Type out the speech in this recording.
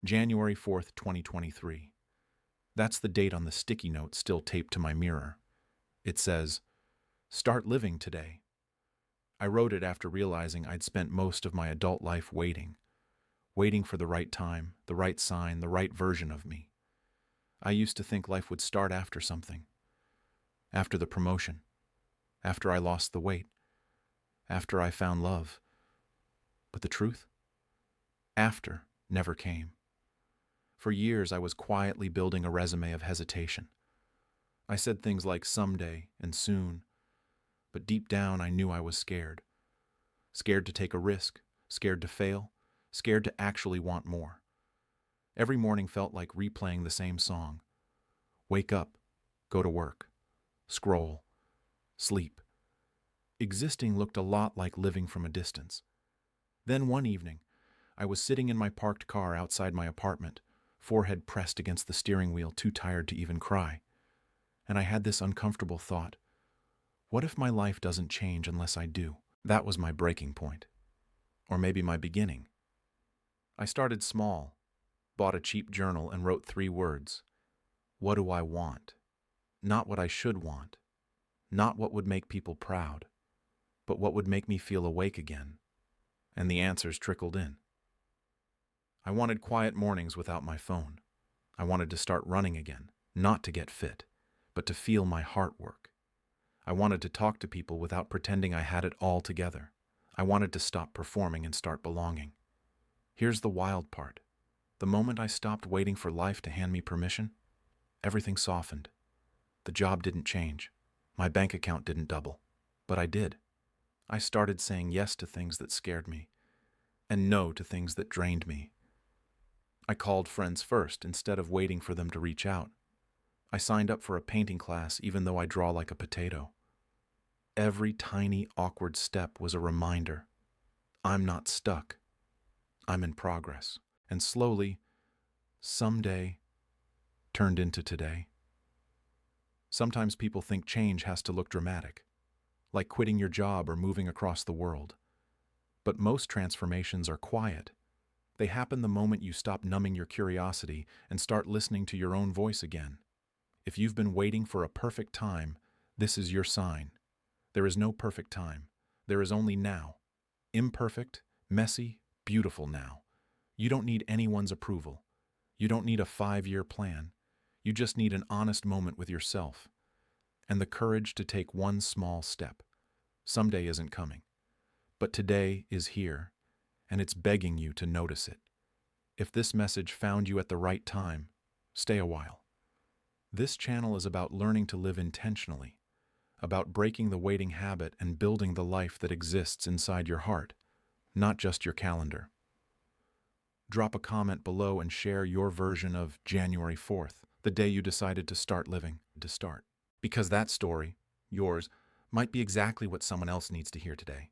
January 4th, 2023. That's the date on the sticky note still taped to my mirror. It says, "Start living today." I wrote it after realizing I'd spent most of my adult life waiting for the right time, the right sign, the right version of me. I used to think life would start after something. After the promotion. After I lost the weight. After I found love. But the truth? After never came. For years, I was quietly building a resume of hesitation. I said things like someday and soon, but deep down I knew I was scared. Scared to take a risk, scared to fail, scared to actually want more. Every morning felt like replaying the same song. Wake up, go to work, scroll, sleep. Existing looked a lot like living from a distance. Then one evening, I was sitting in my parked car outside my apartment, forehead pressed against the steering wheel, too tired to even cry. And I had this uncomfortable thought. What if my life doesn't change unless I do? That was my breaking point. Or maybe my beginning. I started small, bought a cheap journal and wrote 3 words. What do I want? Not what I should want. Not what would make people proud. But what would make me feel awake again. And the answers trickled in. I wanted quiet mornings without my phone. I wanted to start running again, not to get fit, but to feel my heart work. I wanted to talk to people without pretending I had it all together. I wanted to stop performing and start belonging. Here's the wild part. The moment I stopped waiting for life to hand me permission, everything softened. The job didn't change. My bank account didn't double. But I did. I started saying yes to things that scared me, and no to things that drained me. I called friends first instead of waiting for them to reach out. I signed up for a painting class even though I draw like a potato. Every tiny, awkward step was a reminder. I'm not stuck. I'm in progress. And slowly, someday, turned into today. Sometimes people think change has to look dramatic, like quitting your job or moving across the world. But most transformations are quiet. They happen the moment you stop numbing your curiosity and start listening to your own voice again. If you've been waiting for a perfect time, this is your sign. There is no perfect time. There is only now. Imperfect, messy, beautiful now. You don't need anyone's approval. You don't need a 5-year plan. You just need an honest moment with yourself. And the courage to take one small step. Someday isn't coming. But today is here, and it's begging you to notice it. If this message found you at the right time, stay a while. This channel is about learning to live intentionally, about breaking the waiting habit and building the life that exists inside your heart, not just your calendar. Drop a comment below and share your version of January 4th, the day you decided to start living, Because that story, yours, might be exactly what someone else needs to hear today.